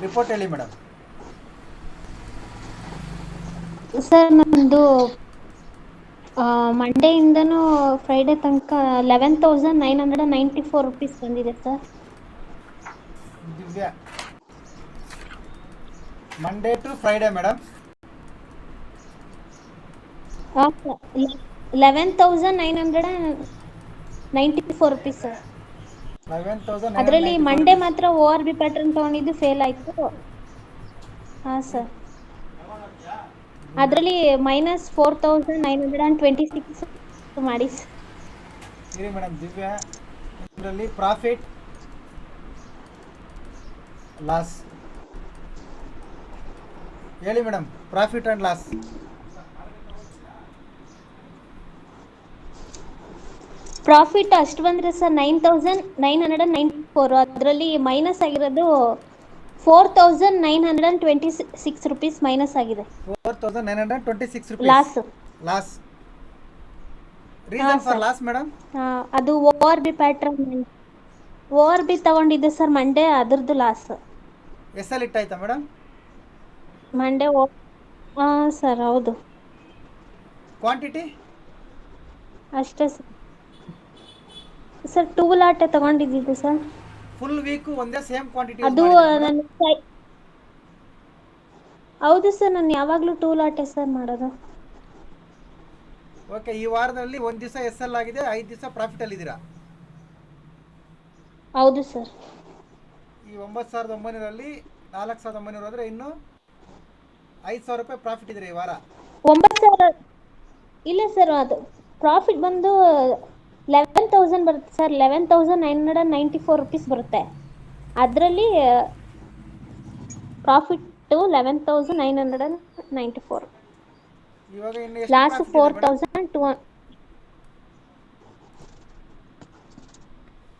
Report ಹೇಳಿ madam. Sir ನಂದು ಮಂಡೇಯಿಂದನೂ Friday ತನಕ 11,994 rupees ಬಂದಿದೆ sir. Divya, Monday to Friday madam. 11,994 rupees sir. 11,994 ಅದರಲ್ಲಿ ಮಂಡೇ rupees. ಮಾತ್ರ ORB ಪ್ಯಾಟರ್ನ್ ತೊಗೊಂಡಿದ್ದು ಫೇಲ್ ಆಯಿತು. ಹಾಂ ಸರ್. ಅದರಲ್ಲಿ -4,926 ಮಾಡಿ ಸರ್. ಇರಿ ಮೇಡಮ್. ದಿವ್ಯಾ, ಇದರಲ್ಲಿ ಪ್ರಾಫಿಟ್ ಲಾಸ್ ಹೇಳಿ madam. Profit and loss. Profit ಅಷ್ಟು ಬಂದರೆ ಸರ್ 9,994. ಅದರಲ್ಲಿ ಮೈನಸ್ ಆಗಿರೋದು 4,926 rupees ಮೈನಸ್ ಆಗಿದೆ. 4,926 rupees ಲಾಸ್. ಲಾಸ್. ಹಾಂ reason for sir. Loss madam? ಅದು ORB ಪ್ಯಾಟ್ರನ್ ತಗೊಂಡಿದ್ದೆ ಸರ್ ಮಂಡೇ, ಅದ್ರದ್ದು ಲಾಸ್. ಎಸ್ ಎಲ್ ಇಟ್ಟಾಯ್ತಾ ಮೇಡಮ್? ಮಂಡೇ ಹಾಂ ಸರ್, ಹೌದು. ಕ್ವಾಂಟಿಟಿ ಅಷ್ಟೇ ಸರ್. ಸರ್ 2 ಲಾಟೆ ತಗೊಂಡಿದ್ದು ಸರ್. ಫುಲ್ ವೀಕು ಒಂದೇ ಸೇಮ್ ಕ್ವಾಂಟಿಟಿ ಯೂಸ್ ಅದು ಮಾಡಿದ್ದೀರಾ ಮೇಡಮ್? ನನ್ನ ಹೌದು ಸರ್, ನಾನು ಯಾವಾಗಲೂ 2 ಲಾಟೆ ಸರ್ ಮಾಡೋದು. ಓಕೆ. ಈ ವಾರದಲ್ಲಿ ಒಂದು ದಿವಸ ಎಸ್ ಎಲ್ ಆಗಿದೆ, 5 ದಿವಸ ಪ್ರಾಫಿಟಲ್ಲಿದ್ದೀರಾ? ಹೌದು ಸರ್. ಈ 9,900ರಲ್ಲಿ 4,900 ಹೋದರೆ ಇನ್ನೂ 5,000 ರೂಪಾಯಿ ಪ್ರಾಫಿಟ್ ಇದ್ರೆ ಈ ವಾರ. 9,000 ಇಲ್ಲ ಸರ್, ಅದು ಪ್ರಾಫಿಟ್ ಬಂದು 11,000 ಬರುತ್ತೆ ಸರ್. 11,994 rupees ಬರುತ್ತೆ. ಅದರಲ್ಲಿ ಪ್ರಾಫಿಟ್ಟು 11,994. ಇವಾಗ ಇನ್ನು ಎಷ್ಟು ಲಾಸ್ಟ್ ಪ್ರಾಫಿಟ್ ಇದೆ ಮೇಡಮ್? 4,200.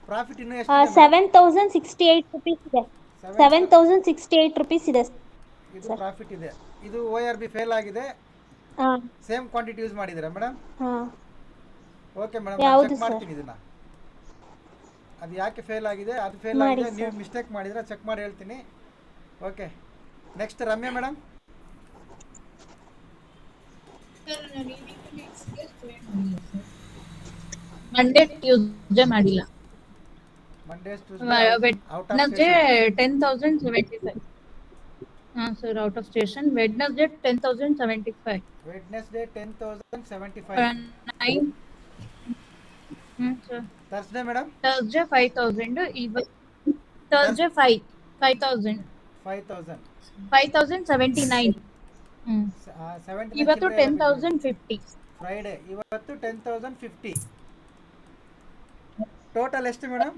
ಪ್ರಾಫಿಟ್ ಇನ್ನೂ ಎಷ್ಟಿದೆ ಮೇಡಮ್? 7,068 rupees ಇದೆ. 7,068 rupees ಇದೆ ಇದು ಸರ್. ಪ್ರಾಫಿಟ್ ಇದೆ. ಇದು ORB ಫೇಲ್ ಆಗಿದೆ. ಹಾಂ ಸೇಮ್ ಕ್ವಾಂಟಿಟಿ ಯೂಸ್ ಮಾಡಿದ್ದೀರಾ ಮೇಡಮ್? ಹಾಂ ಓಕೆ ಮೇಡಮ್, ನಾನು ಯಾವುದು ಚೆಕ್ ಸರ್? ಮಾಡ್ತೀನಿ ಇದನ್ನು. ಅದು ಯಾಕೆ ಫೇಲ್ ಆಗಿದೆ, ಅದು ಫೇಲ್ ಮಾಡಿ ಆಗಿದೆ, ನೀವು ಸರ್. ಮಿಸ್ಟೇಕ್ ಮಾಡಿದರೆ ಚೆಕ್ ಮಾಡಿ ಹೇಳ್ತೀನಿ. Okay. Next Ramya madam. Monday Tuesday ಮಾಡಿಲ್ಲ. Monday Tuesday out of Wednesday station. 10,075. ಹಾಂ sir, out of station. Wednesday 10,075. Wednesday 10,075. 9. ಹ್ಞೂ sir. Thursday madam Thursday 5,000. Thursday 5,000. 5,000. 5,079. ಹ್ಞೂ. 70 ಇವತ್ತು 10,050. ಫ್ರೈಡೇ ಇವತ್ತು 10,050. ಟೋಟಲ್ ಎಷ್ಟು ಮೇಡಮ್?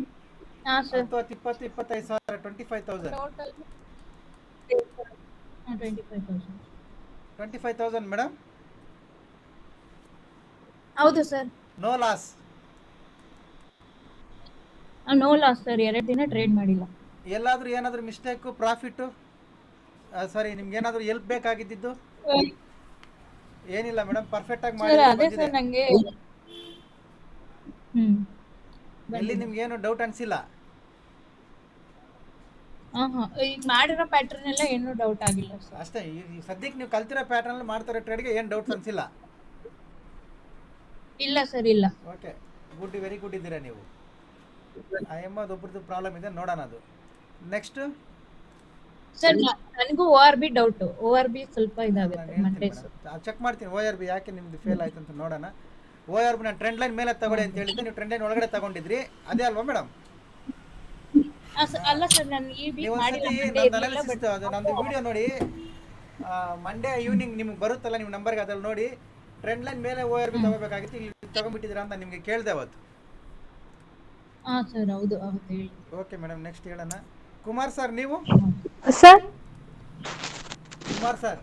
ಹಾಂ ಸರ್. 10, 20, 25,000, 25,000. ಟೋಟಲ್ 25,000. 25,000 ಮೇಡಮ್. ಹೌದು sir. No loss. No loss sir. 2 ದಿನ ಟ್ರೇಡ್ ಮಾಡಿಲ್ಲ. ಎಲ್ಲಾದರೂ ಏನಾದರೂ ಮಿಸ್ಟೇಕು, ಪ್ರಾಫಿಟ್ಟು, ಸಾರಿ, ನಿಮ್ಗೆ ಏನಾದರೂ ಎಲ್ಪ್ ಬೇಕಾಗಿದ್ದು? ಏನಿಲ್ಲ ಮೇಡಮ್, ಪರ್ಫೆಕ್ಟಾಗಿ ಸರ್ ಮಾಡಿದ್ರೆ ಅದೇ ಬಂದಿದೆ. ಸರ್ ನನಗೆ ಎಲ್ಲಿ ನಿಮ್ಗೇನು ಡೌಟ್ ಅನಿಸಿಲ್ಲ? ಹಾಂ ಈಗ ಮಾಡಿರೋ ಪ್ಯಾಟರ್ನ್ ಎಲ್ಲ ಏನೂ ಡೌಟ್ ಆಗಿಲ್ಲ ಸರ್. ಅಷ್ಟೇ. ಈ ಸದ್ಯಕ್ಕೆ ನೀವು ಕಲ್ತಿರೋ ಪ್ಯಾಟರ್ನಲ್ಲಿ ಮಾಡ್ತಿರೋ ಟ್ರೇಡ್ಗೆ ಏನು ಡೌಟ್ಸ್ ಅನಿಸಿಲ್ಲ? ಇಲ್ಲ ಸರ್, ಇಲ್ಲ. ಓಕೆ, ಗುಡ್, ವೆರಿ ಗುಡ್ ಇದ್ದೀರಾ ನೀವು. ಒಬ್ಬರದ್ದು ಪ್ರಾಬ್ಲಮ್ ಇದೆ, ನೋಡೋಣ ಅದು. ನೆಕ್ಸ್ಟ್ ಸರ್ ನನಗೂ ORB ಡೌಟು. ORB ಸ್ವಲ್ಪ ನಾನು ಇದಾಗುತ್ತೆ ಹೇಳ್ತೀನಿ ಮಂಡೇ ಮೇಡಮ್, ಸರ್. ಚೆಕ್ ಮಾಡ್ತೀನಿ. ORB ಯಾಕೆ ನಿಮ್ದು ಫೇಲ್ ಆಯ್ತು ಅಂತ ನೋಡೋಣ. ORB ನಾನು ಟ್ರೆಂಡ್ ಲೈನ್ ಮೇಲೆ ತಗೊಳ್ಳಿ ಅಂತ ಹೇಳಿದ್ದೆ, ನೀವು ಟ್ರೆಂಡ್ ಲೈನ್ ಒಳಗಡೆ ತಗೊಂಡಿದ್ರಿ, ಅದೇ ಅಲ್ವಾ ಮೇಡಮ್? ಅಲ್ಲ ಸರ್, ನಾನು ಈ ನೀವು ವೀಕ್ ಮಾಡಿಲ್ಲ. ಒಂದ್ಸತಿ ಮಂಡೇ ನಂದು ಇರಲಿಲ್ಲ. ಅನಾಲಿಸಿಸ್, ಅದು ನಂದು ವಿಡಿಯೋ ನೋಡಿ. ಮಂಡೇ ಈವ್ನಿಂಗ್ ನಿಮ್ಗೆ ಬರುತ್ತಲ್ಲ ನಿಮ್ಮ ನಂಬರ್ಗೆ, ಅದ್ರಲ್ಲಿ ನೋಡಿ ಟ್ರೆಂಡ್ ಲೈನ್ ಮೇಲೆ ORB ತಗೋಬೇಕಾಗಿತ್ತು, ಇಲ್ಲಿ ತಗೊಂಡ್ಬಿಟ್ಟಿದ್ದೀರಾ ಅಂತ ನಿಮಗೆ ಕೇಳಿದೆ ಅವತ್ತು. ಹಾಂ ಸರ್, ಹೌದು ಹೌದು ಹೇಳಿ. ಓಕೆ ಮೇಡಮ್, ನೆಕ್ಸ್ಟ್ ಹೇಳೋಣ. ಕುಮಾರ್ ಸರ್, ನೀವು? Sir Kumar sir.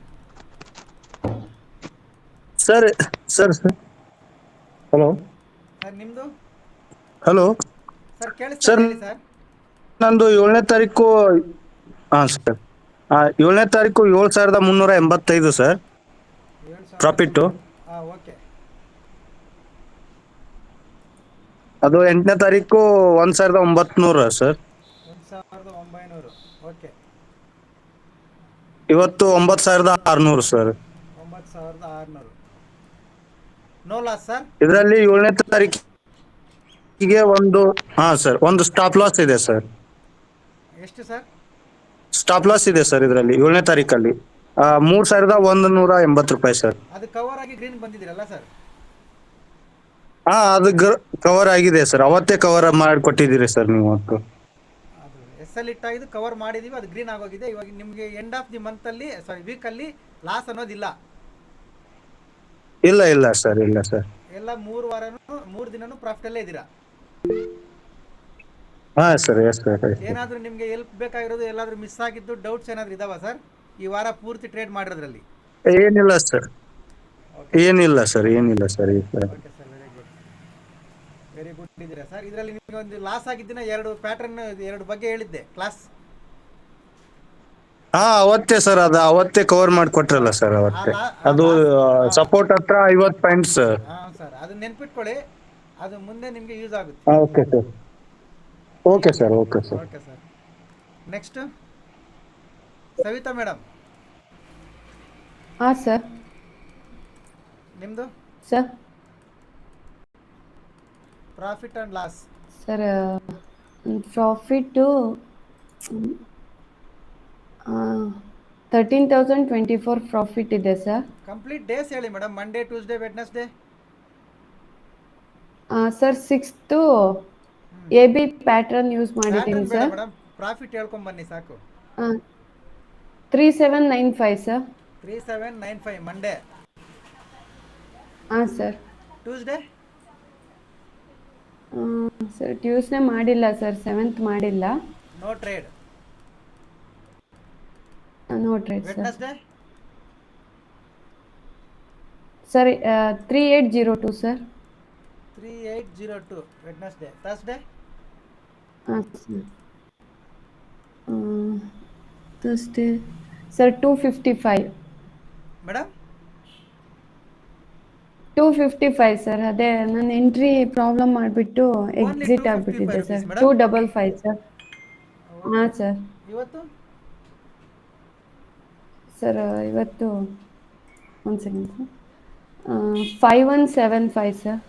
Sir sir sir hello sir ನಿಮ್ಮದು? ಹಲೋ ಸರ್ ಕೇಳಿಸ್ತಾ ಸರ್, ಹೇಳಿ ಸರ್. ನಂದು 7ನೇ ತಾರೀಕು. ಹಾಂ ಸರ್, 7ನೇ ತಾರೀಕು 7,385 ಸರ್ 7,000. ಪ್ರಾಫಿಟ್ಟು. ಹಾಂ, ಓಕೆ. ಅದು 8ನೇ ತಾರೀಕು 1,900 ಸರ್. 1,900. ಓಕೆ. ಇವತ್ತು 9,600 ಸರ್. 9,600. No loss sir. ಇದರಲ್ಲಿ 7ನೇ ತಾರೀಕಿಗೆ ಒಂದು ಸ್ಟಾಪ್ ಲಾಸ್ ಇದೆ ಸರ್. ಎಷ್ಟು ಸರ್? ಸ್ಟಾಪ್ ಲಾಸ್ ಇದೆ ಸರ್ ಇದರಲ್ಲಿ 7ನೇ ತಾರೀಕಲ್ಲಿ 3,180 ಸರ್. ಅದು ಕವರ್ ಆಗಿ ಗ್ರೀನ್ ಬಂದಿದ್ದೀರಲ್ಲ ಸರ್? ಅದು ಕವರ್ ಆಗಿದೆ ಸರ್. ಅವತ್ತೇ ಕವರ್ ಮಾಡಿ ಕೊಟ್ಟಿದ್ದೀರಿ ಸರ್ ನೀವು ಅವತ್ತು. ಅದು ಎಸ್ ಎಲ್ ಇಟ್ಟಾಗಿದ್ದು ಕವರ್ ಮಾಡಿದ್ದೀವಿ, ಅದು ಗ್ರೀನ್ ಆಗೋಗಿದೆ. ಇವಾಗ ನಿಮಗೆ ಎಂಡ್ ಆಫ್ ದಿ ಮಂತಲ್ಲಿ ವೀಕಲ್ಲಿ ಲಾಸ್ ಅನ್ನೋದಿಲ್ಲ. ಇಲ್ಲ ಸರ್, ಇಲ್ಲ ಸರ್. ಎಲ್ಲ 3 ವಾರನೂ 3 ದಿನನೂ ಪ್ರಾಫಿಟಲ್ಲೇ ಇದ್ದೀರಾ? ಹಾ ಸರ್, ಎಸ್ ಸರ್. ಏನಾದರೂ ನಿಮಗೆ ಹೆಲ್ಪ್ ಬೇಕಾಗಿರೋದು, ಎಲ್ಲಾದರೂ ಮಿಸ್ ಆಗಿದ್ದು ಡೌಟ್ಸ್ ಏನಾದರೂ ಇದಾವ ಸರ್ ಈ ವಾರ ಪೂರ್ತಿ ಟ್ರೇಡ್ ಮಾಡಿರೋದ್ರಲ್ಲಿ? ಏನಿಲ್ಲ ಸರ್, ಏನಿಲ್ಲ sir. Okay sir, very good ಇದ್ದೀರಾ ಸರ್. ಇದರಲ್ಲಿ ನಿಮಗೆ ಒಂದು ಲಾಸ್ ಆಗಿದ್ದಿನ 2 ಪ್ಯಾಟರ್ನ್, 2 ಬಗ್ಗೆ ಹೇಳಿದ್ದೆ ಕ್ಲಾಸ್. ಅವತ್ತೇ ಸರ್, ಅವತ್ತೇ ಕವರ್ ಮಾಡಿ ಕೊಟ್ರಲ್ಲ ಸರ್ ಅವತ್ತೇ. ಅದು ಸಪೋರ್ಟ್ ಹತ್ರ 50 ಪಾಯಿಂಟ್ಸ್. ಹಾಂ ಸರ್, ಅದನ್ನ ನೆನ್ಪಿಟ್ಕೊಳ್ಳಿ, ಅದು ಮುಂದೆ ನಿಮಗೆ ಯೂಸ್ ಆಗುತ್ತೆ. Okay sir, okay sir. Okay sir. Next Savita madam, ಹಾಂ ಸರ್. ನಿಮ್ಮದು sir profit and loss. Sir profit 13,024 profit ಇದೆ ಸರ್. ಕಂಪ್ಲೀಟ್ ಡೇಸ್ ಹೇಳಿ madam. Monday, Tuesday, Wednesday. Sir 6th AB pattern use ಮಾಡಿದ್ದೀನಿ ಸರ್. ಮೇಡಮ್ ಪ್ರಾಫಿಟ್ ಹೇಳ್ಕೊಂಬನ್ನಿ ಸಾಕು. 3795 sir. 3795 Monday. ಹಾಂ sir. Tuesday sir Tuesday ಮಾಡಿಲ್ಲ sir, 7th ಮಾಡಿಲ್ಲ. No trade. No trade sir. Wednesday sir 3802 sir. 3802 Wednesday. Thursday ಹಾಂ sir. Thursday sir 255. Madam 255 sir. ಅದೇ ನನ್ನ entry problem ಮಾಡಿಬಿಟ್ಟು ಎಕ್ಸಿಟ್ ಆಗಿಬಿಟ್ಟಿದೆ ಸರ್. 255 ಸರ್. ಹಾಂ ಸರ್. ಇವತ್ತು ಸರ್ ಇವತ್ತು ಒಂದು ಸೆಕೆಂಡ್ ಸರ್. 5175 ಸರ್.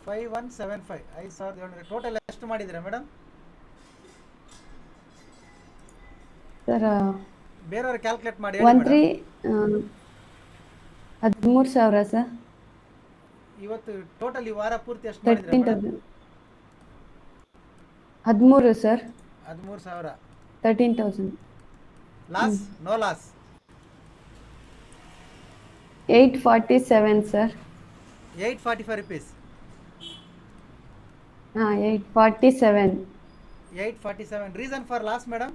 5175 5,700. ಟೋಟಲ್ ಎಷ್ಟು ಮಾಡಿದ್ದೀರಾ ಮೇಡಮ್? ಸರ್ ಬೇರೆಯವ್ರು ಕ್ಯಾಲ್ಕುಲೇಟ್ ಮಾಡಿ 13,000 ಸರ್. ಇವತ್ತು ಟೋಟಲ್ ಈ ವಾರ ಪೂರ್ತಿ ಎಷ್ಟು ಮಾಡಿದ್ದೀರಾ madam? 13 sir. 13,000. 13,000. Loss? No loss. 847 sir. 845 rupees. ಹಾಂ 847. 847. Reason for loss madam?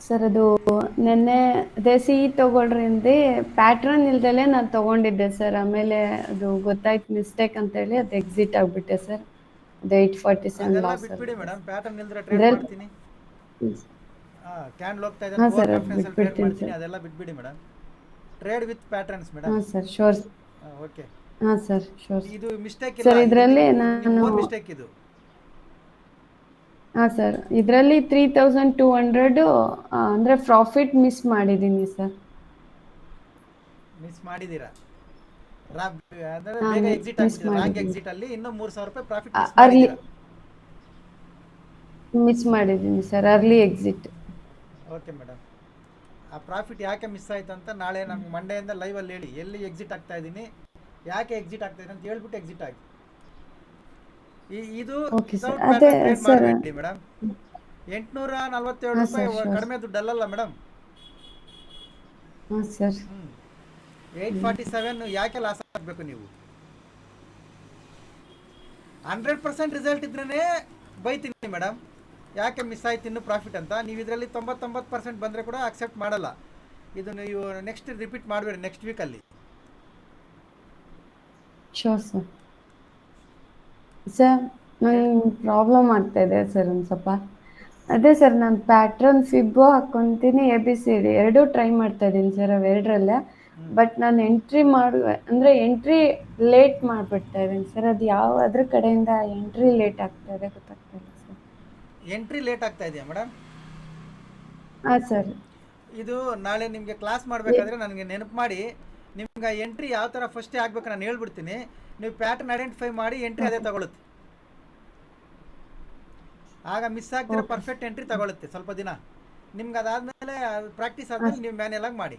Sir ಅದು ನೆನ್ನೆ ಅದೇ ತಗೊಳ್ರಿ ಅಂದು ಪ್ಯಾಟ್ರನ್ ಇಲ್ದಲೇ ನಾನು ತೊಗೊಂಡಿದ್ದೆ ಸರ್. ಆಮೇಲೆ ಅದು ಗೊತ್ತಾಯ್ತು ಮಿಸ್ಟೇಕ್ ಅಂತೇಳಿ ಅದು ಎಕ್ಸಿಟ್ ಆಗಿಬಿಟ್ಟೆ ಸರ್. ಅದು 847 ಅದೆಲ್ಲ ಲಾಸ್ ಸರ್. ಬಿಟ್ಬಿಡಿ ಮೇಡಮ್. ಪ್ಯಾಟರ್ನ್ ಇಲ್ದ್ರೆ ಟ್ರೇಡ್ ಮಾಡ್ತೀನಿ. ಕ್ಯಾಂಡಲ್ ಹೋಗ್ತಾ ಇದೆ, ಹಾಂ ಓವರ್ ಸರ್, ಕಾನ್ಫಿಡೆನ್ಸ್ ಟ್ರೇಡ್ ಬಿಟ್ಬಿಡ್ತೀನಿ ಮಾಡ್ತೀನಿ. ಸರ್. ಅದೆಲ್ಲ ಬಿಟ್ಬಿಡಿ madam. Trade with patterns madam. ಹಾಂ ಸರ್, ಶೋರ್. ಓಕೆ. ಹಾಂ ಸರ್, ಶೋರ್. ಇದು ಮಿಸ್ಟೇಕ್ ಸರ್ ಇದರಲ್ಲಿ ನಾನು ಮಿಸ್ಟೇಕ್ ಇದು. ಹಾಂ ಸರ್, ಇದರಲ್ಲಿ 3,200 ಅಂದರೆ ಪ್ರಾಫಿಟ್ ಮಿಸ್ ಮಾಡಿದ್ದೀನಿ ಸರ್. ಮಿಸ್ ಮಾಡಿದ್ದೀರಾ? ಅಂದ್ರೆ ಹಾಂ, ಬೇಗ ಎಕ್ಸಿಟ್ ಮಿಸ್ ಆಗ್ಬಿಟ್ಟಿದೆ. ರಾಂಗ್ ಮಾಡಿದ್ದೀನಿ. ಎಕ್ಸಿಟ್ ಅಲ್ಲಿ ಇನ್ನೂ 3,000 ರೂಪಾಯಿ ಪ್ರಾಫಿಟ್ ಅರ್ಲಿ ಮಿಸ್ ಮಾಡಿದ್ದೀನಿ sir, early exit. Okay madam. ಆ ಪ್ರಾಫಿಟ್ ಯಾಕೆ ಮಿಸ್ ಆಯ್ತು ಅಂತ ನಾಳೆ ನಮ್ಗೆ ಮಂಡೆಯಿಂದ ಲೈವಲ್ಲಿ ಹೇಳಿ. ಎಲ್ಲಿ ಎಕ್ಸಿಟ್ ಆಗ್ತಾ ಇದ್ದೀನಿ, ಯಾಕೆ ಎಕ್ಸಿಟ್ ಆಗ್ತಾ ಇದ್ದೀನಿ ಅಂತ ಹೇಳ್ಬಿಟ್ಟು ಎಕ್ಸಿಟ್ ಆಗಿ. ಇದು ಓಕೆ ಸರ್. ಅದೇ ಸರ್ ಮೇಡಮ್ 847 ಹಾಂ ರೂಪಾಯಿ ಸರ್, ಶೋರ್. ಕಡಿಮೆ ದುಡ್ಡು ಅಲ್ಲಲ್ಲ ಮೇಡಮ್. ಹಾಂ ಸರ್. 847 ಯಾಕೆ ಲಾಸ್ ಆಗಬೇಕು ನೀವು? 100% ರಿಸಲ್ಟ್ ಇದ್ರೇ ಬೈತೀನಿ ಮೇಡಮ್, ಯಾಕೆ ಮಿಸ್ ಆಯ್ತು ಇನ್ನು ಪ್ರಾಫಿಟ್ ಅಂತ. ನೀವು ಇದರಲ್ಲಿ 99% ಬಂದರೆ ಕೂಡ ಅಕ್ಸೆಪ್ಟ್ ಮಾಡಲ್ಲ. ಇದು ನೀವು ನೆಕ್ಸ್ಟ್ ರಿಪೀಟ್ ಮಾಡಬೇಡಿ ನೆಕ್ಸ್ಟ್ ವೀಕಲ್ಲಿ. Sure sir. ಸರ್ ನಂಗೆ ಪ್ರಾಬ್ಲಮ್ ಆಗ್ತಾಯಿದೆ ಸರ್ ಒಂದು ಸ್ವಲ್ಪ. ಅದೇ ಸರ್ ನಾನು ಪ್ಯಾಟ್ರನ್ ಫಿಬ್ಬು ಹಾಕ್ಕೊತೀನಿ, ABCD ಎರಡೂ ಟ್ರೈ ಮಾಡ್ತಾಯಿದ್ದೀನಿ ಸರ್ ಅವೆರಡರಲ್ಲೇ. ಬಟ್ ನಾನು ಎಂಟ್ರಿ ಅಂದರೆ ಎಂಟ್ರಿ ಲೇಟ್ ಮಾಡಿಬಿಡ್ತಾ ಇದ್ದೀನಿ ಸರ್. ಅದು ಅದ್ರ ಕಡೆಯಿಂದ ಎಂಟ್ರಿ ಲೇಟ್ ಆಗ್ತಾ ಇದೆ ಗೊತ್ತಾಗ್ತಾ ಇಲ್ಲ ಸರ್. ಎಂಟ್ರಿ ಲೇಟ್ ಆಗ್ತಾ ಇದೆಯಾ ಮೇಡಮ್? ಹಾಂ ಸರ್. ಇದು ನಾಳೆ ನಿಮಗೆ ಕ್ಲಾಸ್ ಮಾಡಬೇಕಾದ್ರೆ ನನಗೆ ನೆನಪು ಮಾಡಿ ನಿಮ್ಗೆ ಎಂಟ್ರಿ ಯಾವ ಥರ ಫಸ್ಟೇ ಆಗ್ಬೇಕು ನಾನು ಹೇಳ್ಬಿಡ್ತೀನಿ. ನೀವು ಪ್ಯಾಟರ್ನ್ ಐಡೆಂಟಿಫೈ ಮಾಡಿ ಎಂಟ್ರಿ ಅದೇ ತಗೊಳುತ್ತೆ. ಆಗ ಮಿಸ್ ಆಗ್ತಿರೋ ಪರ್ಫೆಕ್ಟ್ ಎಂಟ್ರಿ ತಗೊಳುತ್ತೆ ಸ್ವಲ್ಪ ದಿನ. ನಿಮ್ಗೆ ಅದಾದಮೇಲೆ ಪ್ರಾಕ್ಟೀಸ್ ಆದಮೇಲೆ ನೀವು ಮ್ಯಾನ್ಯಲ್ ಆಗಿ ಮಾಡಿ.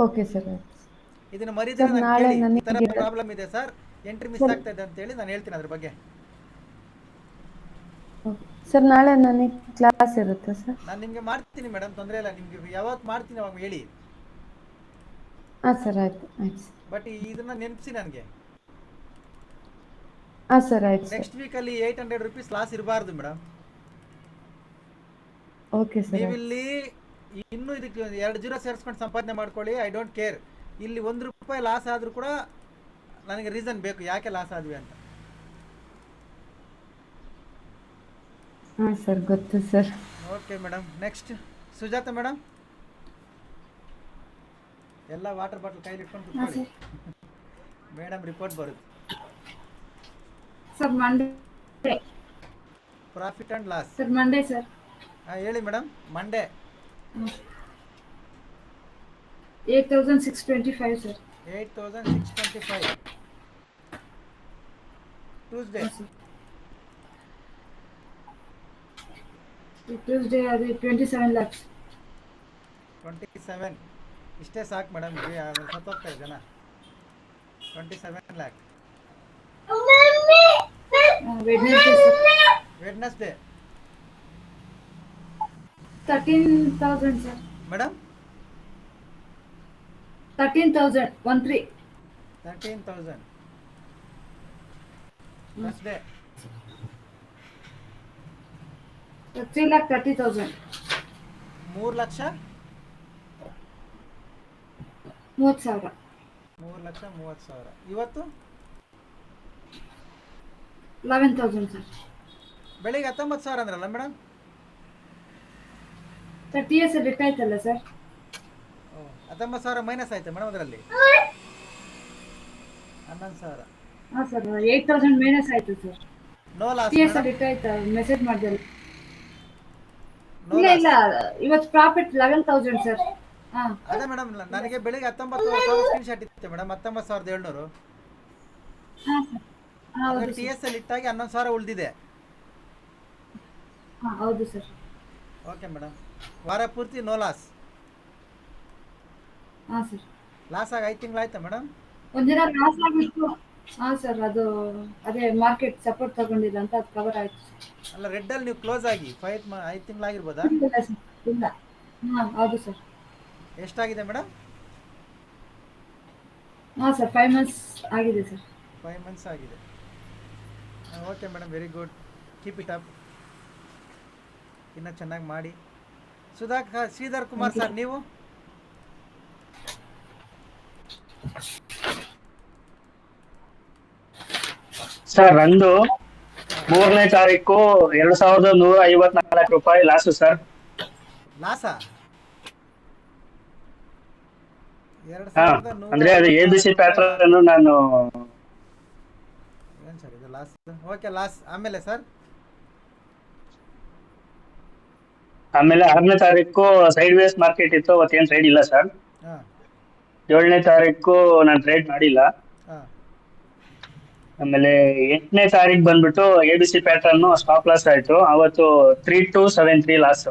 Okay sir. ಇದನ್ನು ಮರಿದ್ರೆ ಸರ್, ನಾನು ನಾಳೆ ಕೇಳಿ ಈ ನನಗೆ ಥರ ಪ್ರಾಬ್ಲಮ್ ಇದೆ ಸರ್, ಎಂಟ್ರಿ ಮಿಸ್ ಆಗ್ತಾ ಇದೆ ಅಂತೇಳಿ ನಾನು ಹೇಳ್ತೀನಿ ಅದ್ರ ಬಗ್ಗೆ. ಸರ್ ನಾಳೆ ನನಗೆ ಕ್ಲಾಸ್ ಇರುತ್ತೆ ಸರ್. ನಾನು ನಿಮಗೆ ಮಾಡ್ತೀನಿ ಮೇಡಮ್, ತೊಂದರೆ ಇಲ್ಲ. ನಿಮಗೆ ಯಾವತ್ತು ಮಾಡ್ತೀನಿ ಅವಾಗ ಹೇಳಿ. ಹಾಂ ಸರ್, ಆಯ್ತು ಆಯ್ತು ಸರ್. ಬಟ್ ಇದನ್ನ ನೆನಪಿಸಿ ನನಗೆ. ಹಾಂ ಸರ್, ಆಯ್ತು ಸರ್. ನೆಕ್ಸ್ಟ್ ವೀಕಲ್ಲಿ 800 ರೂಪೀಸ್ ಲಾಸ್ ಇರಬಾರ್ದು ಮೇಡಮ್. Okay sir. ನೀವಿಲ್ಲಿ ಇನ್ನೂ ಇದಕ್ಕೆ 2 ಜೀರೋ ಸೇರಿಸ್ಕೊಂಡು ಸಂಪಾದನೆ ಮಾಡ್ಕೊಳ್ಳಿ, ಐ ಡೋಂಟ್ ಕೇರ್. ಇಲ್ಲಿ 1 ರೂಪಾಯಿ ಲಾಸ್ ಆದರೂ ಕೂಡ ನನಗೆ ರೀಸನ್ ಬೇಕು ಯಾಕೆ ಲಾಸ್ ಆದ್ವಿ ಅಂತ. ಹಾಂ ಸರ್, ಗೊತ್ತು sir. Okay madam. Next Sujata madam. ಎಲ್ಲ ವಾಟರ್ ಬಾಟಲ್ ಕೈಲಿ ಇಟ್ಕೊಂಡು ಕೂತ್ಕೊಳ್ಳಿ. ಮೇಡಮ್ ರಿಪೋರ್ಟ್ ಬರುತ್ತೆ. Sir Monday profit and loss. Sir Monday sir. ಹಾಂ ಹೇಳಿ madam. Monday 8,625 sir. 8,625. Tuesday. Tuesday ಅದು 27 lakhs. 27. ಇಷ್ಟೇ ಸಾಕು ಮೇಡಮ್. ಸತ್ತೋಗ್ತಾರೆ ಜನ. 27 lakh. Wednesday sir. Wednesday 13,000 sir. Madam 13,000 13. 13,000. Thursday 3,30,000. 3,30,000. 30,000. 3,30,000. ಇವತ್ತು 11,000 ಸರ್. ಬೆಳಿಗ್ಗೆ 19,000 ಅಂದ್ರಲ್ಲ ಮೇಡಮ್. 30 years ರಿಟೈರ್ ಆಯ್ತಲ್ಲ ಸರ್. 19,000 ಮೈನಸ್ ಆಯ್ತು ಮೇಡಮ್ ಅದರಲ್ಲಿ. 11,000. ಹಾಂ ಸರ್, 8,000 ಮೈನಸ್ ಆಯ್ತು ಸರ್. No loss. ರಿಟೈರ್ ಆಯ್ತಾ ಮೆಸೇಜ್ ಮಾಡಿದೆ. ಇಲ್ಲ ಇಲ್ಲ, ಇವತ್ತು ಪ್ರಾಫಿಟ್ 11,000 ಸರ್. ಹಾಂ ಅದೇ ಮೇಡಮ್, ನನಗೆ ಬೆಳಿಗ್ಗೆ 19,000 ಸ್ಕ್ರೀನ್ ಶಾಟ್ ಇತ್ತು ಮೇಡಮ್. 19,700. ಹಾಂ ಸರ್. ಹೌದು ಟಿ ಎಸ್ ಅಲ್ಲಿ ಇಟ್ಟಾಗಿ 11,000 ಉಳಿದಿದೆ. ಹಾಂ ಹೌದು ಸರ್. Okay madam. ವಾರ ಪೂರ್ತಿ ನೋ ಲಾಸ್. ಹಾಂ ಸರ್. ಲಾಸ್ ಆಗಿ 5 ತಿಂಗಳಾಯ್ತಾ ಮೇಡಮ್? ಒಂದಿನ ಲಾಸ್ ಆಗಿತ್ತು. ಹಾಂ ಸರ್, ಅದು ಅದೇ ಮಾರ್ಕೆಟ್ ಸಪೋರ್ಟ್ ತಗೊಂಡಿಲ್ಲ ಅಂತ ಅದು ಕವರ್ ಆಯ್ತು ಸರ್. ಅಲ್ಲ, ರೆಡ್ಡಲ್ಲಿ ನೀವು ಕ್ಲೋಸ್ ಆಗಿ 5 ತಿಂಗಳಾಗಿರ್ಬೋದಾ? ಇಲ್ಲ ಸರ್, ಇಲ್ಲ. ಹಾಂ ಹೌದು ಸರ್. ಎಷ್ಟಾಗಿದೆ ಮೇಡಮ್? ಹಾಂ ಸರ್, 5 months ಆಗಿದೆ ಸರ್. 5 months ಆಗಿದೆ. Okay madam, very good. Keep it up. ಇನ್ನೂ ಚೆನ್ನಾಗಿ ಮಾಡಿ. ಶ್ರೀಧರ್ ಕುಮಾರ್ ಸರ್, ನೀವು? ಸರ್ ನಂದು 3ನೇ ತಾರೀಕು 2,154 ರೂಪಾಯಿ ಲಾಸು ಸರ್. ಲಾಸಾ? ಹಾ, ಅಂದ್ರೆ ಅದು ABC ಪ್ಯಾಟರ್ನ್ ನಾನು. ಏನು ಸರ್ ಇದು ಲಾಸ್? Okay, loss. ಆಮೇಲೆ ಸರ್? ಆಮೇಲೆ 6ನೇ ತಾರೀಕು ಸೈಡ್ ವೇಸ್ ಮಾರ್ಕೆಟ್ ಇತ್ತು, ಅವತ್ತೇನು ಟ್ರೇಡ್ ಇಲ್ಲ ಸರ್. ಹಾಂ. 7ನೇ ತಾರೀಕು ನಾನು ಟ್ರೇಡ್ ಮಾಡಿಲ್ಲ. ಹಾಂ. ಆಮೇಲೆ 8ನೇ ತಾರೀಕು ಬಂದ್ಬಿಟ್ಟು ABC ಪ್ಯಾಟರ್ನ್ ಸ್ಟಾಪ್ ಲಾಸ್ ಆಯ್ತು. ಅವತ್ತು 3,273 ಲಾಸ್.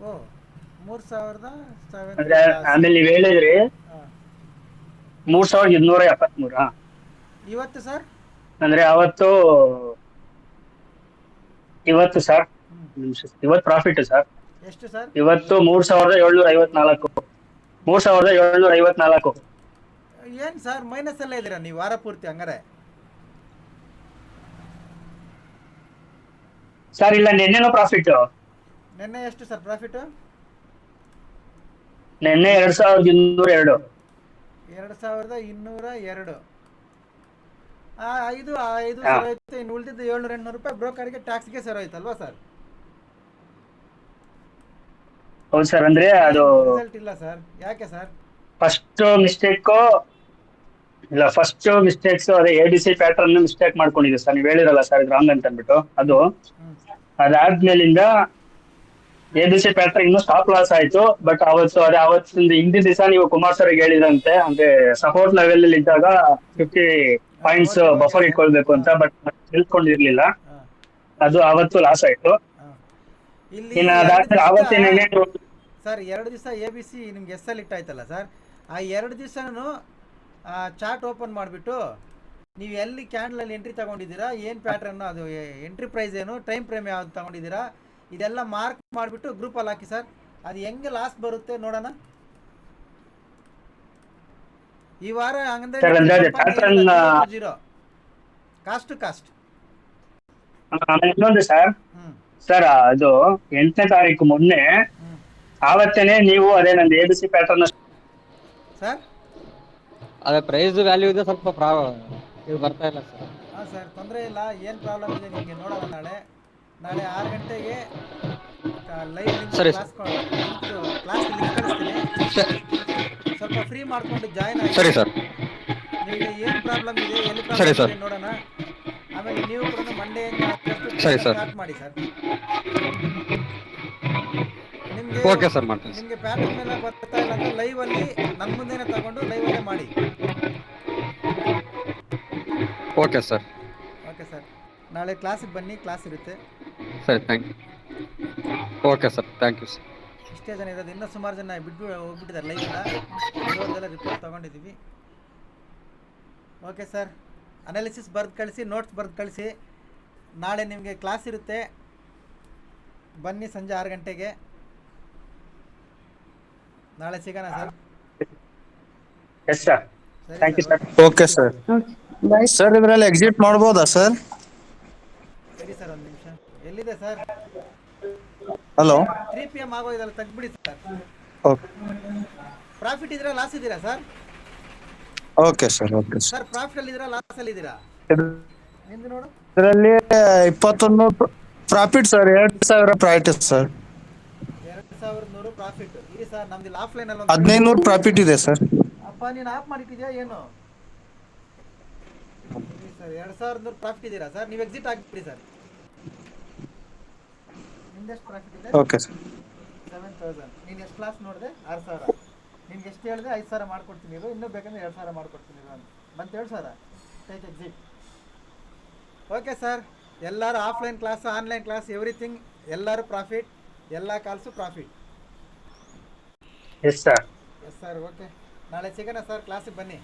ಓ, 3,007. ಅಂದ್ರೆ ಆಮೇಲೆ ನೀವು ಹೇಳಿದ್ರಿ 3,273. ಇವತ್ತು ಸರ್? ಅಂದ್ರೆ ಇವತ್ತು ಸರ್ ಇವತ್ತು ಪ್ರಾಫಿಟ್ ಸರ್. ಎಷ್ಟು ಸರ್? ಇವತ್ತು 3,754. 3,754. ಏನು ಸರ್ ಮೈನಸ್ ಎಲ್ಲ ಇದ್ದೀರಾ ನೀವು ವಾರ ಪೂರ್ತಿ ಹಂಗಾರೆ? ಸರ್ ಇಲ್ಲ, ನಿನ್ನೆನೂ ಪ್ರಾಫಿಟ್. ನಿನ್ನೆ ಎಷ್ಟು ಸರ್ ಪ್ರಾಫಿಟ್? ನಿನ್ನೆ 2,202. 2,202. 5 ಸರೋಯ್ತು. ಇನ್ನು ಉಳಿದಿದ್ದು 700-800 ರೂಪಾಯಿ ಬ್ರೋಕರ್ಗೆ ಟ್ಯಾಕ್ಸ್ಗೆ ಸರೋಯ್ತಲ್ವಾ ಸರ್? ಹೌದು ಸರ್. ಅಂದ್ರೆ ಅದು ರಿಸಲ್ಟ್ ಇಲ್ಲ ಸರ್. ಯಾಕೆ ಸರ್? ಫಸ್ಟ್ ಮಿಸ್ಟೇಕ್ಸ್ ಅದೇ ABC ಪ್ಯಾಟರ್ನ್ ಮಿಸ್ಟೇಕ್ ಮಾಡ್ಕೊಂಡಿದೆ ಸರ್. ನೀವು ಹೇಳಿರಲ್ಲ ಸರ್ ಇದು ರಾಂಗ್ ಅಂತ ಅಂದ್ಬಿಟ್ಟು. ಅದಾದ್ಮೇಲಿಂದ ABC ಪ್ಯಾಟರ್ನ್ ಇನ್ನು ಸ್ಟಾಪ್ ಲಾಸ್ ಆಯ್ತು. ಬಟ್ ಅವತ್ತಿಂದ ಹಿಂದಿನ ದಿವಸ ನೀವು ಕುಮಾರ್ ಸರ್ ಹೇಳಿದಂತೆ ಅಂದ್ರೆ ಸಪೋರ್ಟ್ ಲೆವೆಲ್ ಅಲ್ಲಿ ಇದ್ದಾಗ 50 points okay okay buffer sir. ಇಟ್ಕೊಳ್ಬೇಕು ಅಂತ, ಬಟ್ ತಿಳ್ಕೊಂಡಿರ್ಲಿಲ್ಲ. ಹಾಂ ಅದು ಅವತ್ತು ಲಾಸ್ ಆಯ್ತು. ಹಾಂ ಇಲ್ಲಿ ಇನ್ನು 2 ಅದಾದ್ಮೇಲೆ ದಿವಸ ಅವತ್ತೇನೆ ಸರ್ 2 ದಿವಸ ABC ನಿಮ್ಗೆ ಎಸ್ ಎಲ್ ಇಟ್ಟಾಯ್ತಲ್ಲ ಸರ್, ಆ 2 ದಿವಸನೂ ಚಾರ್ಟ್ ಓಪನ್ ಮಾಡಿಬಿಟ್ಟು ನೀವು ಎಲ್ಲಿ ಕ್ಯಾಂಡಲಲ್ಲಿ ಎಂಟ್ರಿ ತಗೊಂಡಿದ್ದೀರಾ, ಏನು ಪ್ಯಾಟ್ರನ್ನು, ಅದು ಎಂಟ್ರಿ ಪ್ರೈಸ್ ಏನು, ಟೈಮ್ ಫ್ರೇಮ್ ಯಾವ್ದು ತಗೊಂಡಿದ್ದೀರಾ, ಇದೆಲ್ಲ ಮಾರ್ಕ್ ಮಾಡಿಬಿಟ್ಟು ಗ್ರೂಪಲ್ಲಿ ಹಾಕಿ ಸರ್. ಅದು ಹೆಂಗೆ ಲಾಸ್ಟ್ ಬರುತ್ತೆ ನೋಡೋಣ. ಈ ವಾರ ಸರ್, ಅಂದ್ರೆ pattern, zero cost to cost. ಆಮೇಲೆ ಇನ್ನೊಂದು ಸರ್, ಹ್ಞೂ ಸರ್ ಅದು 8ನೇ ತಾರೀಕು ಮೊನ್ನೆ ಹ್ಞೂ ಆವತ್ತೇನೆ ನೀವು ಅದೇ ನಂದು ABC ಪ್ಯಾಟರ್ನ್ ಸರ್. ಅದೇ ಪ್ರೈಸ್ ವ್ಯಾಲ್ಯೂ ಇದೆ, ಸ್ವಲ್ಪ ಇದು ಬರ್ತಾ ಇಲ್ಲ ಸರ್. ಹಾಂ ಸರ್, ತೊಂದರೆ ಇಲ್ಲ. ಏನು ಪ್ರಾಬ್ಲಮ್ ಇದೆ ನಿಮಗೆ ನೋಡೋಣ. ನಾಳೆ 6 ಗಂಟೆಗೆ ಲೈವ್ ಸರಿ ಕ್ಲಾಸ್ ಸರ್. ಲಿಂಕ್ ಕಳಿಸ್ತೀನಿ. ಸ್ವಲ್ಪ ಫ್ರೀ ಮಾಡಿಕೊಂಡು ಜಾಯ್ನ್ ಆಗಿ. ಸರಿ ಸರ್. ನಿಮಗೆ ಏನು ಪ್ರಾಬ್ಲಮ್ ಇದೆ, ಎಲ್ಲಿ ಸರಿ ಪ್ರಾಬ್ಲಮ್ ಸರ್. ಇದೆ ನೋಡೋಣ. ಆಮೇಲೆ ನೀವು ಕೂಡ ಮಂಡೆಯಿಂದ ಸರಿ ಸರ್. ಸ್ಟಾರ್ಟ್ ಮಾಡಿ ಸರ್. ನಿಮಗೆ ಓಕೆ ಸರ್, ಮಾಡ್ತೀನಿ. ನಿಮಗೆ ಪ್ಯಾಟರ್ನ್ ಎಲ್ಲ ಬರ್ತಾ ಇಲ್ಲ ಅಂದರೆ ಲೈವಲ್ಲಿ ನನ್ನ ಮುಂದೆನೇ ತಗೊಂಡು ಲೈವಲ್ಲೇ ಮಾಡಿ. Okay sir. ಓಕೆ ಸರ್, ನಾಳೆ ಕ್ಲಾಸಿಗೆ ಬನ್ನಿ, ಕ್ಲಾಸ್ ಇರುತ್ತೆ. ಸರಿ, thank you. Okay sir, thank you sir. ಇಷ್ಟೇ ಜನ ಇರೋದು, ಇನ್ನೂ ಸುಮಾರು ಜನ ಹೋಗ್ಬಿಟ್ಟಿದ್ದಾರೆ ಲೈವಿಂದ. ಇರೋದೆಲ್ಲ ರಿಪೋರ್ಟ್ ತೊಗೊಂಡಿದ್ದೀವಿ. ಓಕೆ ಸರ್, ಅನಾಲಿಸಿಸ್ ಬರೆದು ಕಳಿಸಿ, ನೋಟ್ಸ್ ಬರೆದು ಕಳಿಸಿ. ನಾಳೆ ನಿಮಗೆ ಕ್ಲಾಸ್ ಇರುತ್ತೆ, ಬನ್ನಿ ಸಂಜೆ 6 ಗಂಟೆಗೆ. ನಾಳೆ ಸಿಗೋಣ ಸರ್. ಎಸ್ ಸರ್, ಸರಿ thank you sir, sir. Okay sir. Bye. Sir ಇದರಲ್ಲಿ ಎಕ್ಸಿಟ್ ಮಾಡ್ಬೋದಾ ಸರ್? ಸರಿ ಸರ್, ಒಂದು ನಿಮಿಷ. ಎಲ್ಲಿದೆ ಸರ್? ಹಲೋ. 3 PM ಆಗೋಯ್ದಲ್ಲ, ತೆಗ್ಬಿಡಿ ಸರ್. ಓಕೆ ಪ್ರಾಫಿಟ್ ಇದ್ದೀರಾ, ಲಾಸ್ ಇದ್ದೀರಾ sir? Okay sir. Okay sir. Sir ಪ್ರಾಫಿಟಲ್ಲಿ ಇದ್ದೀರಾ, ಲಾಸಲ್ಲಿ ಇದ್ದೀರಾ? ನಿಂದು ನೋಡು. ಇದರಲ್ಲಿ 21 profit sir, 2000 profit sir. 2100 profit ಇರಿ ಸರ್. ನಮ್ದು ಇಲ್ಲಿ ಆಫ್ಲೈನಲ್ಲಿ 1500 ಪ್ರಾಫಿಟ್ ಇದೆ ಸರ್. ಅಪ್ಪ ನೀನು ಆಫ್ ಮಾಡಿಟ್ಟಿದ್ಯಾ ಏನು? ಇರಿ ಸರ್, 2100 ಪ್ರಾಫಿಟ್ ಇದ್ದೀರಾ ಸರ್? ನೀವು ಎಕ್ಸಿಟ್ ಆಗಿಬಿಡಿ ಸರ್. ನಿಮ್ದೆಷ್ಟು ಪ್ರಾಫಿಟ್ ಇದೆ? Okay sir. 7000. ನೀನು ಎಷ್ಟು ಕ್ಲಾಸ್ ನೋಡಿದೆ? 6000. ನಿನ್ಗೆ ಎಷ್ಟು ಹೇಳಿದೆ? 5000 ಮಾಡ್ಕೊಡ್ತೀನಿ ಇರು, ಇನ್ನೂ ಬೇಕಂದ್ರೆ 2000 ಮಾಡ್ಕೊಡ್ತೀನಿ ಇರು ಅಂತ ಬಂತು. 7000 ಟೇಕ್ ಎಕ್ಸಿಟ್. ಓಕೆ ಸರ್, ಎಲ್ಲರೂ offline class, online class, everything, ಎಲ್ಲರೂ ಪ್ರಾಫಿಟ್, ಎಲ್ಲ calls profit. S sir. Yes sir. Okay, ನಾಳೆ ಸಿಗೋಣ ಸರ್, ಕ್ಲಾಸಿಗೆ ಬನ್ನಿ.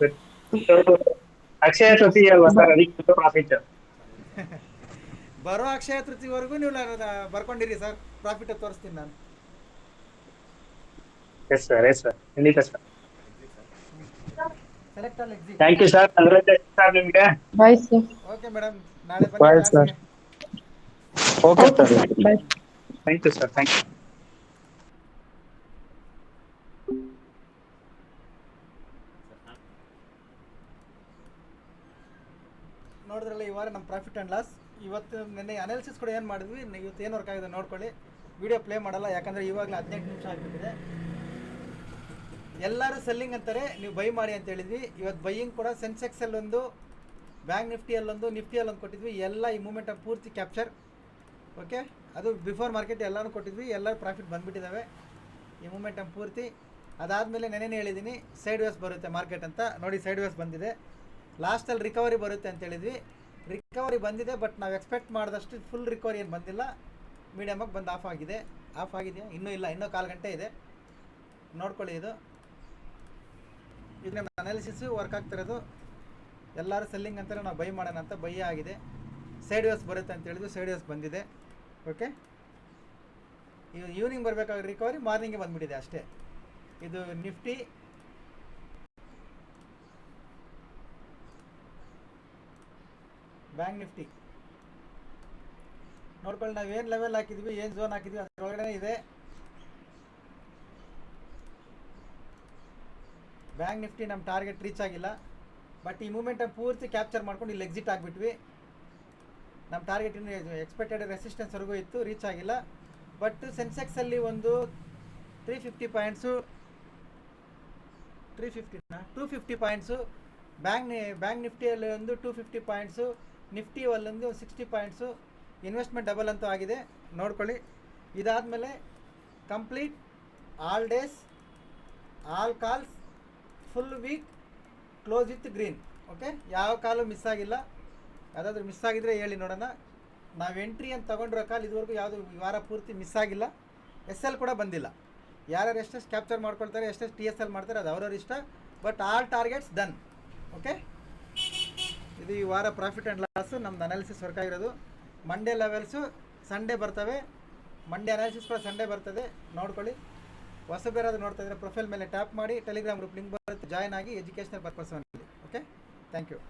ಅಕ್ಷಯ ತೃತೀಯ ಅಲ್ವಾ ಸರ್, ಅದಕ್ಕೆ ಪ್ರಾಫಿಟ್. ಬರೋ ಅಕ್ಷಯ ತೃತೀಯವರೆಗೂ ನೀವು ಬರ್ಕೊಂಡಿರಿ ಸರ್, ಪ್ರಾಫಿಟ್ ತೋರಿಸ್ತೀನಿ ನಾನು. ಎಸ್ ಸರ್, ಎಸ್ ಸರ್, ಖಂಡಿತ sir. Select all exit. Thank you sir, sir ನಿಮಗೆ. Bye sir. ಓಕೆ ಮೇಡಮ್, ನಾಳೆ Bye, ಬನ್ನಿ sir. ಕ್ಲಾಸ್ಗೆ. Okay okay sir. Sir, bye. Thank you sir, thank you. ನೋಡಿದ್ರಲ್ಲ ಈ ವಾರ ನಮ್ಮ ಪ್ರಾಫಿಟ್ ಆ್ಯಂಡ್ ಲಾಸ್. ಇವತ್ತು ನೆನ್ನೆ ಅನಾಲಿಸಿಸ್ ಕೂಡ ಏನು ಮಾಡಿದ್ವಿ, ಇವತ್ತು ಏನು ವರ್ಕ್ ಆಗಿದೆ ನೋಡ್ಕೊಳ್ಳಿ. ವಿಡಿಯೋ ಪ್ಲೇ ಮಾಡಲ್ಲ, ಯಾಕಂದರೆ ಇವಾಗಲೇ 18 ನಿಮಿಷ ಆಗಿಬಿಟ್ಟಿದೆ. ಎಲ್ಲರೂ ಸೆಲ್ಲಿಂಗ್ ಅಂತಾರೆ, ನೀವು ಬೈ ಮಾಡಿ ಅಂತ ಹೇಳಿದ್ವಿ. ಇವತ್ತು ಬೈಯಿಂಗ್ ಕೂಡ ಸೆನ್ಸೆಕ್ಸಲ್ಲೊಂದು, ಬ್ಯಾಂಕ್ ನಿಫ್ಟಿಯಲ್ಲೊಂದು, ನಿಫ್ಟಿಯಲ್ಲೊಂದು ಕೊಟ್ಟಿದ್ವಿ. ಎಲ್ಲ ಈ ಮೂಮೆಂಟ್ ಪೂರ್ತಿ ಕ್ಯಾಪ್ಚರ್. ಓಕೆ, ಅದು ಬಿಫೋರ್ ಮಾರ್ಕೆಟ್ ಎಲ್ಲನೂ ಕೊಟ್ಟಿದ್ವಿ, ಎಲ್ಲರೂ ಪ್ರಾಫಿಟ್ ಬಂದುಬಿಟ್ಟಿದ್ದಾವೆ ಈ ಮೂಮೆಂಟಮ್ ಪೂರ್ತಿ. ಅದಾದಮೇಲೆ ನೆನೆನೇ ಹೇಳಿದ್ದೀನಿ ಸೈಡ್ ವೇಸ್ ಬರುತ್ತೆ ಮಾರ್ಕೆಟ್ ಅಂತ. ನೋಡಿ, ಸೈಡ್ ವೇಸ್ ಬಂದಿದೆ. ಲಾಸ್ಟಲ್ಲಿ ರಿಕವರಿ ಬರುತ್ತೆ ಅಂತ ಹೇಳಿದ್ವಿ. ರಿಕವರಿ ಬಂದಿದೆ, ಬಟ್ ನಾವು ಎಕ್ಸ್ಪೆಕ್ಟ್ ಮಾಡಿದಷ್ಟು ಫುಲ್ ರಿಕವರಿ ಏನು ಬಂದಿಲ್ಲ. ಮೀಡಿಯಮಾಗಿ ಬಂದು ಆಫ್ ಆಗಿದೆಯಾ? ಇನ್ನೂ ಇಲ್ಲ, ಇನ್ನೂ 1/4 ಗಂಟೆ ಇದೆ, ನೋಡ್ಕೊಳ್ಳಿ. ಇದು ನಮ್ಮ ಅನಾಲಿಸಿಸು ವರ್ಕ್ ಆಗ್ತಿರೋದು. ಎಲ್ಲರೂ ಸೆಲ್ಲಿಂಗ್ ಅಂತಾರೆ, ನಾವು ಬೈ ಮಾಡೋಣ ಅಂತ. ಬೈ ಆಗಿದೆ. ಸೈಡ್ ವೇಸ್ ಬರುತ್ತೆ ಅಂತ ಹೇಳಿದ್ವಿ, ಸೈಡ್ ವೇಸ್ ಬಂದಿದೆ. ಓಕೆ, ಈವ್ನಿಂಗ್ ಬರಬೇಕಾದ್ರೆ ರಿಕವರಿ, ಮಾರ್ನಿಂಗ್ಗೆ ಬಂದುಬಿಟ್ಟಿದೆ ಅಷ್ಟೇ. ಇದು ನಿಫ್ಟಿ, ಬ್ಯಾಂಕ್ ನಿಫ್ಟಿ ನೋಡ್ಕೊಳ್ಳಿ. ನಾವು ಏನು ಲೆವೆಲ್ ಹಾಕಿದ್ವಿ, ಏನು ಝೋನ್ ಹಾಕಿದ್ವಿ ಅದರೊಳಗಡೆ ಇದೆ. ಬ್ಯಾಂಕ್ ನಿಫ್ಟಿ ನಮ್ಮ ಟಾರ್ಗೆಟ್ ರೀಚ್ ಆಗಿಲ್ಲ, ಬಟ್ ಈ ಮೂಮೆಂಟನ್ನು ಪೂರ್ತಿ ಕ್ಯಾಪ್ಚರ್ ಮಾಡ್ಕೊಂಡು ಇಲ್ಲಿ ಎಕ್ಸಿಟ್ ಆಗಿಬಿಟ್ವಿ. ನಮ್ಮ ಟಾರ್ಗೆಟ್ ಇನ್ನು ಎಕ್ಸ್ಪೆಕ್ಟೆಡ್ ರೆಸಿಸ್ಟೆನ್ಸ್ವರೆಗೂ ಇತ್ತು, ರೀಚ್ ಆಗಿಲ್ಲ. ಬಟ್ ಸೆನ್ಸೆಕ್ಸಲ್ಲಿ ಒಂದು 350 ಪಾಯಿಂಟ್ಸು, 250 ಪಾಯಿಂಟ್ಸು, ಬ್ಯಾಂಕ್ ನಿಫ್ಟಿಯಲ್ಲಿ ಒಂದು 250 ಪಾಯಿಂಟ್ಸು, ನಿಫ್ಟಿಯಲ್ಲೊಂದು 60 ಪಾಯಿಂಟ್ಸು. ಇನ್ವೆಸ್ಟ್ಮೆಂಟ್ ಡಬಲ್ ಅಂತೂ ಆಗಿದೆ, ನೋಡ್ಕೊಳ್ಳಿ. ಇದಾದಮೇಲೆ complete, all days, all calls, full week, close with green. Okay, ಯಾವ ಕಾಲು ಮಿಸ್ ಆಗಿಲ್ಲ. ಯಾವುದಾದ್ರೂ ಮಿಸ್ ಆಗಿದ್ರೆ ಹೇಳಿ ನೋಡೋಣ. ನಾವು ಎಂಟ್ರಿ ಅಂತ ತೊಗೊಂಡಿರೋ ಕಾಲ್ ಇದುವರೆಗೂ ಯಾವುದು ಈ ವಾರ ಪೂರ್ತಿ ಮಿಸ್ ಆಗಿಲ್ಲ. ಎಸ್ ಎಲ್ ಕೂಡ ಬಂದಿಲ್ಲ. ಯಾರ್ಯಾರು ಎಷ್ಟೆಷ್ಟು ಕ್ಯಾಪ್ಚರ್ ಮಾಡ್ಕೊಳ್ತಾರೆ, ಎಷ್ಟೆಷ್ಟು ಟಿ ಎಸ್ ಎಲ್ ಮಾಡ್ತಾರೆ, ಅದು ಅವ್ರವ್ರ ಇಷ್ಟ. But all targets done. Okay, ಇದು ಈ ವಾರ ಪ್ರಾಫಿಟ್ ಆ್ಯಂಡ್ ಲಾಸು ನಮ್ದು ಅನಾಲಿಸಿಸ್ ವರ್ಕ್ ಆಗಿರೋದು. ಮಂಡೇ ಲೆವೆಲ್ಸು ಸಂಡೇ ಬರ್ತವೆ. ಮಂಡೇ ಅನಾಲಿಸಿಸ್ ಕೂಡ ಸಂಡೇ ಬರ್ತದೆ, ನೋಡ್ಕೊಳ್ಳಿ. ಹೊಸಬೇರಾದ್ರು ನೋಡ್ತಾ ಇದ್ದರೆ ಪ್ರೊಫೈಲ್ ಮೇಲೆ ಟ್ಯಾಪ್ ಮಾಡಿ, ಟೆಲಿಗ್ರಾಮ್ ಗ್ರೂಪ್ ಲಿಂಕ್ ಬರುತ್ತೆ, ಜಾಯ್ನ್ ಆಗಿ educational purpose only. Okay, thank you.